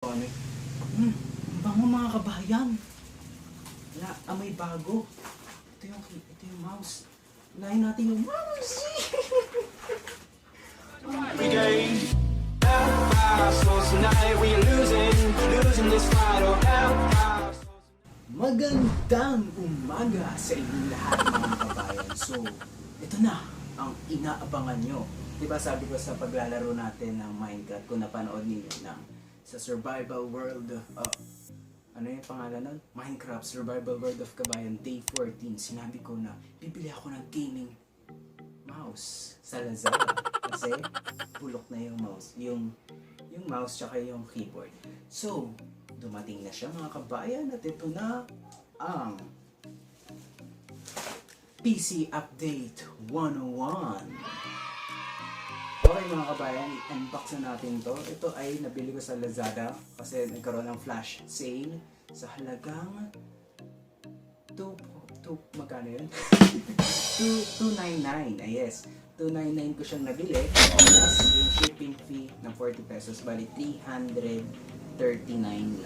Ano? Ang bango mga kabayan. Wala, amoy bago. Ito yung mouse. Unahin natin yung mouse. Every day, so tonight we are losing this fight. Oh, Magandang umaga sa inyong lahat mga kabayan. So, ito na ang inaabangan nyo. Diba sabi ko sa paglalaro natin ng Minecraft, kung napanood ninyo ng sa Survival World, ano yung pangalan nun? Minecraft Survival World of Kabayan Day 14. Sinabi ko na bibili ako ng gaming mouse sa Lazada kasi bulok na yung mouse, yung mouse tsaka yung keyboard. So, dumating na siya mga kabayan at ito na ang PC Update 101. Okay mga kabayan, unbox na natin to. Ito ay nabili ko sa Lazada kasi nagkaroon ng flash sale sa halagang magkano yun? 299. Yes, 299 ko siyang nabili plus yung shipping fee ng 40 pesos, bali 339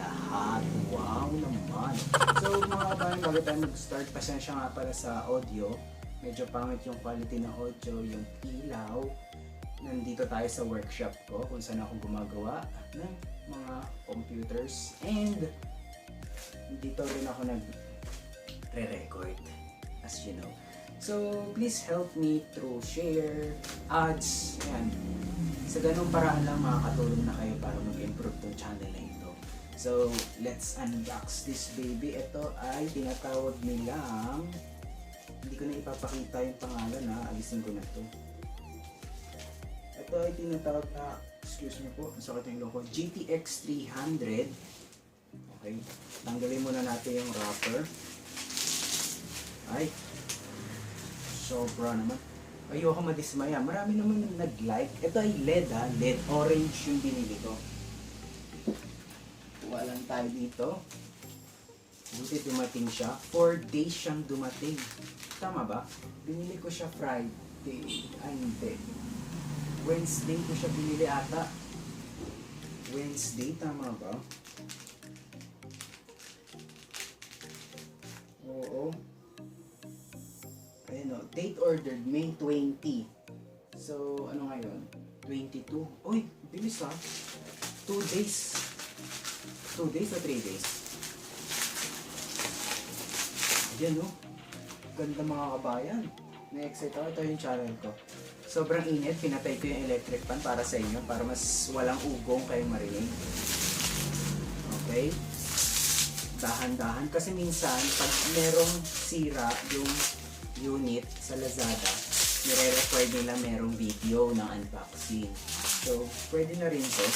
lahat. Wow naman. So mga kabayan, bago tayo mag-start, pasensya nga para sa audio, medyo pangit yung quality ng audio, yung ilaw. Nandito tayo sa workshop ko kung saan ako gumagawa ng mga computers, and dito rin ako nagre-record, as you know. So please help me through share, ads, yan. Sa ganung paraan lang makakatulong na kayo para mag-improve tong channel na ito. So let's unbox this baby. Ito ay tinatawag nilang, hindi ko na ipapakita yung pangalan ha, alisin ko na to. Ito ay tinatawag na, excuse me po, masakit yung loko, GTX 300. Okay, tanggalin muna natin yung wrapper. Ay, sobra naman. Ayoko madismaya, marami naman nag-like. Ito ay LED ha, LED orange yung binili ko. Kuha lang tayo dito. Buti dumating siya. 4 days siyang dumating. Tama ba? Binili ko siya Friday. Ay hindi, Wednesday ko siya binili ata. Wednesday, tama ba? Oo. Ayun o, date ordered May 20. So, ano ngayon? 22. Uy, bilis ha. 2 days. 2 days o 3 days? Ayan o. Ganda mga kabayan. Na-excite ako. Ito yung channel ko. Sobrang init, pinatay ko yung electric fan para sa inyo, para mas walang ugong kayong marinig. Okay? Dahan-dahan. Kasi minsan, pag merong sira yung unit sa Lazada, nire-record nila merong video ng unboxing. So, pwede na rin to.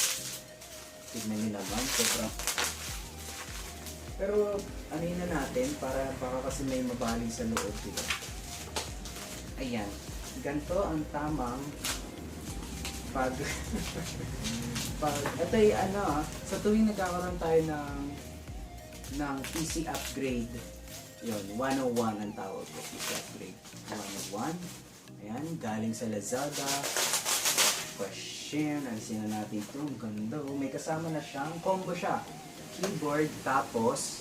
Tignan nyo naman. Pero, ano yun na natin, para baka kasi may mabaling sa loob, diba? Ayan. Ganito ang tamang ito ay ano sa tuwing nagkakaroon tayo ng PC upgrade, yun, 101 ang tawag ko, PC upgrade 101. Ayan, galing sa Lazada. Question, alisin na natin ito. Ang ganda, may kasama na siyang combo siya, keyboard tapos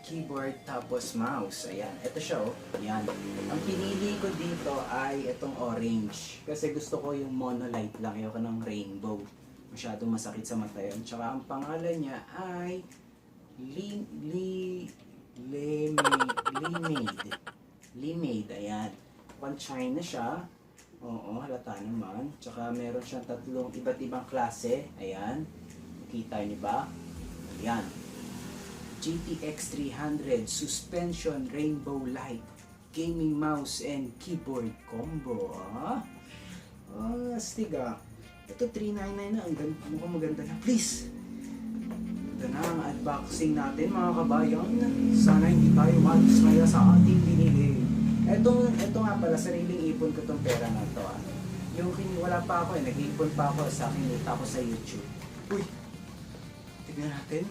keyboard tapos mouse. Ayan, ito siya oh. Ayan. Ang pinili ko dito ay itong orange kasi gusto ko yung monolight lang, ayoko ng rainbow, masyadong masakit sa mata yun. Tsaka ang pangalan niya ay Limade. Ayan, pang China siya. Oo, halata naman. Tsaka meron siyang tatlong iba't ibang klase. Ayan, kita niyo ba? Ayan, GTX 300 Suspension Rainbow Light Gaming Mouse and Keyboard Combo. Astig ah. Ito 399 na. Ang ganda, mukhang maganda na. Please! Ito na ang unboxing natin mga kabayan. Sana hindi tayo madismaya sa ating binili. Ito nga pala, sariling ipon ko itong pera na ito ah. Yung wala pa ako nag-ipon pa ako sa akin, nita ko sa YouTube. Uy! Tignan natin.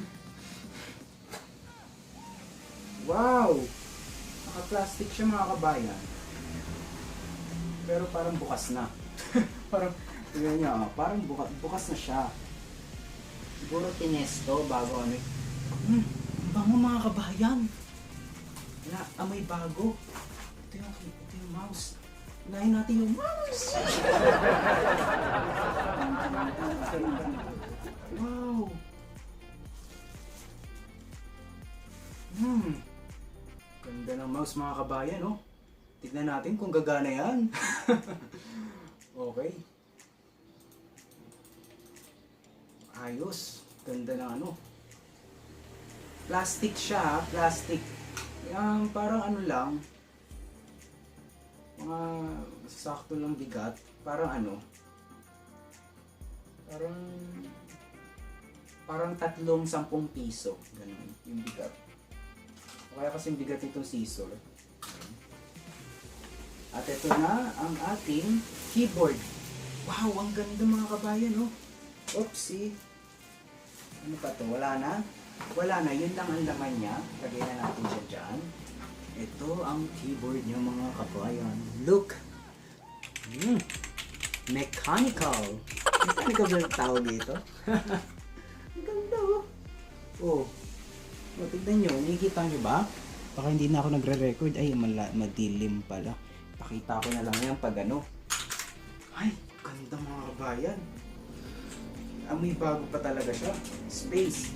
Wow! Naka-plastic siya mga kabayan. Pero parang bukas na. Tignan nyo, parang bukas na siya. Siguro tinesto bago ano. Ang bango mga kabayan. Na, amoy bago. Ito yung mouse. Unahin natin yung mouse. Wow. Ganda ng mouse mga kabayan, no? Tignan natin kung gagana yan. Okay. Ayos. Ganda ng ano. Plastic siya, plastic. Parang ano lang. Mga sakto lang bigat. Parang ano. Parang 3-10 piso. Ganun yung bigat. Kaya kasing bigat itong scissor. At ito na ang ating keyboard. Wow, ang ganda mga kabayan, no? Oopsie. Ano pa to? Wala na? Wala na. Yun lang ang laman niya. Lagay na natin siya dyan. Ito ang keyboard niya mga kabayan. Look! Mechanical. Mechanical ba yung tawag dito? Ang ganda, oh. Oh, tignan nyo. Nakikita nyo ba? Baka hindi na ako nagre-record. Ay, madilim pala. Pakita ko na lang yan pag ano. Ay, ganda mga kabayan. Amoy bago pa talaga siya. Space.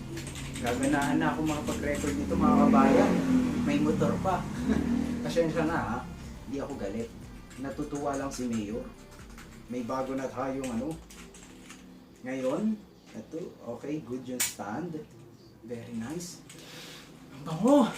Gaganahan na ako makapag-record nito mga kabayan. May motor pa. Pasensya na ha. Hindi ako galit. Natutuwa lang si Mayor. May bago na tayong ano. Ngayon, ito. Okay, good yung stand. Very nice. Ang bango!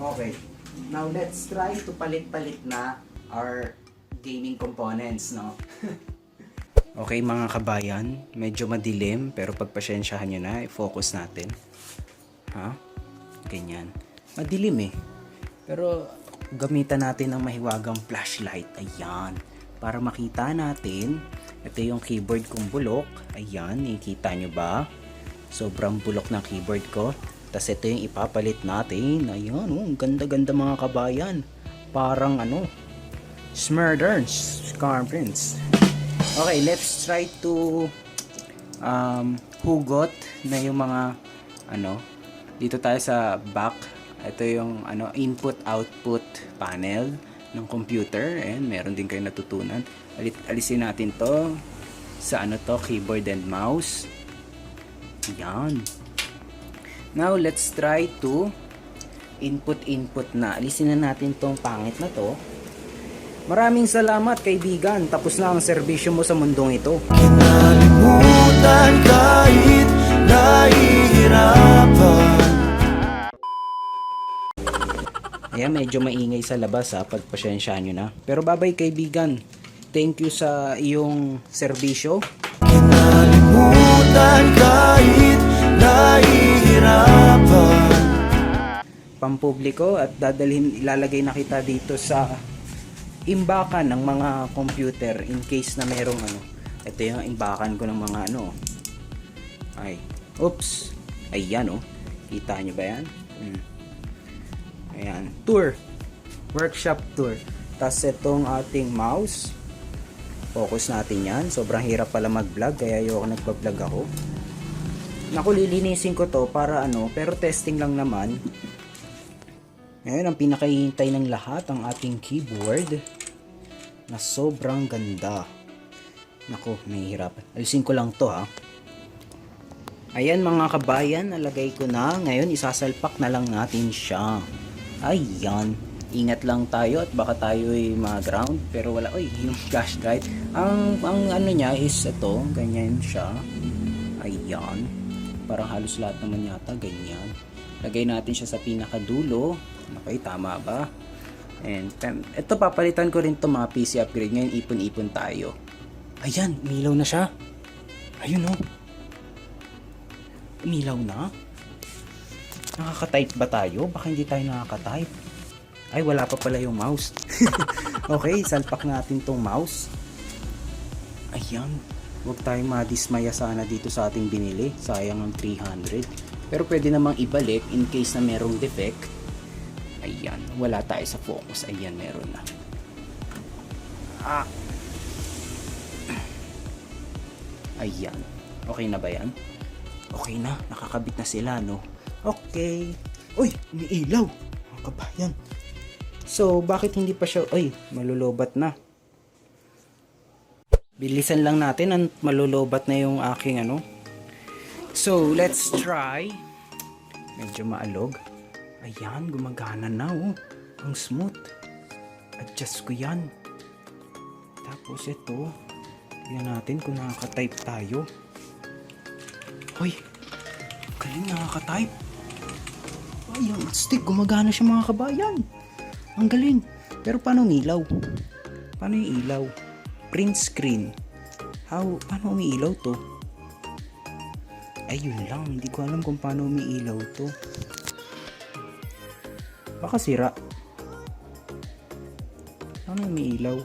Okay. Now let's try to palit-palit na our gaming components, no? Okay mga kabayan, medyo madilim pero pagpasensyahan nyo na, i-focus natin. Ha? Ganyan. Madilim eh. Pero gamitan natin ng mahiwagang flashlight. Ayan. Para makita natin. Ito yung keyboard kong bulok. Ayan. Nakikita nyo ba? Sobrang bulok ng keyboard ko. Tapos ito yung ipapalit natin. Ayan. Oh, ganda-ganda mga kabayan. Parang ano. Smurderns. Scarpins. Okay. Let's try to hugot na yung mga ano. Dito tayo sa back. Ito yung ano, input-output panel ng computer. And meron din kayo natutunan. Alisin natin to sa ano to, keyboard and mouse. Yan. Now, let's try to input na. Alisin na natin tong pangit na to. Maraming salamat kaibigan. Tapos na ang serbisyo mo sa mundong ito. Kinalimutan kahit nahihirapan. Ayan, medyo maingay sa labas ha, pagpasyensyahan nyo na. Pero babay kaibigan, thank you sa iyong serbisyo. Kinalimutan kahit nahihirapan. Pampubliko at ilalagay na kita dito sa imbakan ng mga computer in case na mayroong ano. Ito yung imbakan ko ng mga ano. Ay, oops. Ayan oh. Kita nyo ba yan? Ayan, tour. Workshop tour. Tapos itong ating mouse. Focus natin yan. Sobrang hirap pala mag-vlog. Kaya ayoko nagpa-vlog ako. Naku, lilinisin ko to para ano. Pero testing lang naman. Ngayon, ang pinakahihintay ng lahat. Ang ating keyboard. Na sobrang ganda. Naku, nahihirapan. Alisin ko lang to ha. Ayan mga kabayan. Nalagay ko na. Ngayon, isasalpak na lang natin siya. Ayan. Ingat lang tayo at baka tayo ay ma-ground. Pero wala, oy, yung flash drive. Ang ano niya is ito, ganyan siya. Ayan. Parang halos lahat naman yata, ganyan. Lagay natin siya sa pinakadulo. Okay, tama ba? And ito, papalitan ko rin to mga PC upgrade. Ngayon, ipon-ipon tayo. Ayan, umilaw na siya. Ayun oh. Umilaw na. Nakaka-type ba tayo? Baka hindi tayo nakaka-type. Ay, wala pa pala yung mouse. Okay, salpak natin tong mouse. Ayan. Huwag tayong madismaya sana dito sa ating binili. Sayang ang 300. Pero pwede namang ibalik in case na merong defect. Ayan, wala tayo sa focus. Ayan, meron na. Ayan. Okay na ba yan? Okay na, nakakabit na sila, no? Okay. Uy, may ilaw. Mga kabayan. So, bakit hindi pa siya... Ay, malulobat na. Bilisan lang natin ang malulobat na yung aking ano. So, let's try. Medyo maalog. Ayan, gumagana na, oh. Ang smooth. Adjust ko yan. Tapos ito, tingnan natin kung nakaka-type tayo. Hoy, galing, nakaka-type. Ay, yung stick, gumagana siya mga kabayan. Ang galing. Pero paano umilaw? Paano yung ilaw? Print screen. Paano umiilaw to? Ayun lang, hindi ko alam kung paano umiilaw to. Baka sira. Paano umiilaw?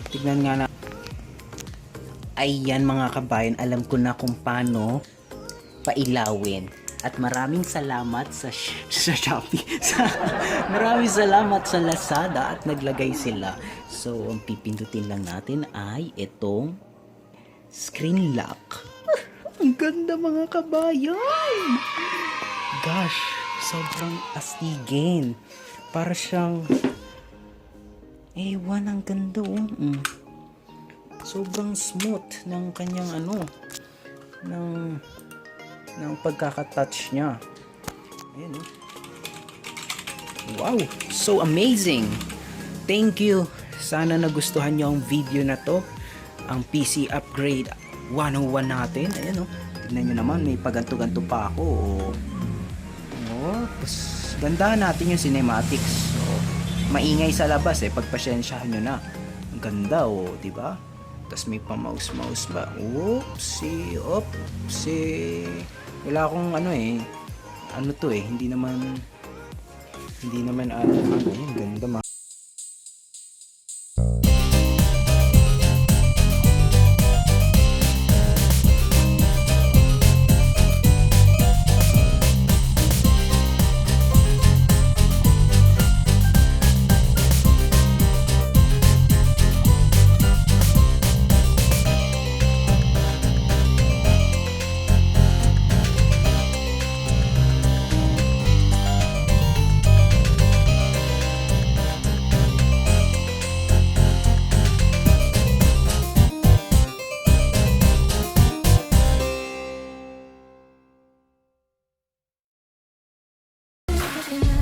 Tignan nga na. Ayan mga kabayan, alam ko na kung paano pailawin. At maraming salamat sa Shopee. Maraming salamat sa Lazada at naglagay sila. So, ang pipindutin lang natin ay itong screen lock. Ang ganda mga kabayan! Gosh, sobrang astigin. Para siyang... Ewan, ang ganda oh. Sobrang smooth ng kanyang ano, ng pagkakatouch niya. Ayan oh. Wow, so amazing. Thank you. Sana nagustuhan niyo ang video na to. Ang PC upgrade 101 natin. Ayan oh. Tignan niyo naman, may paganto-ganto pa ako. Oh, ganda natin yung cinematics. Oh, maingay sa labas pagpasensyahan niyo na. Ang ganda oh, di ba? Tapos may pa-mouse ba? Oopsie. Wala akong ano ano to hindi naman ganda Tonight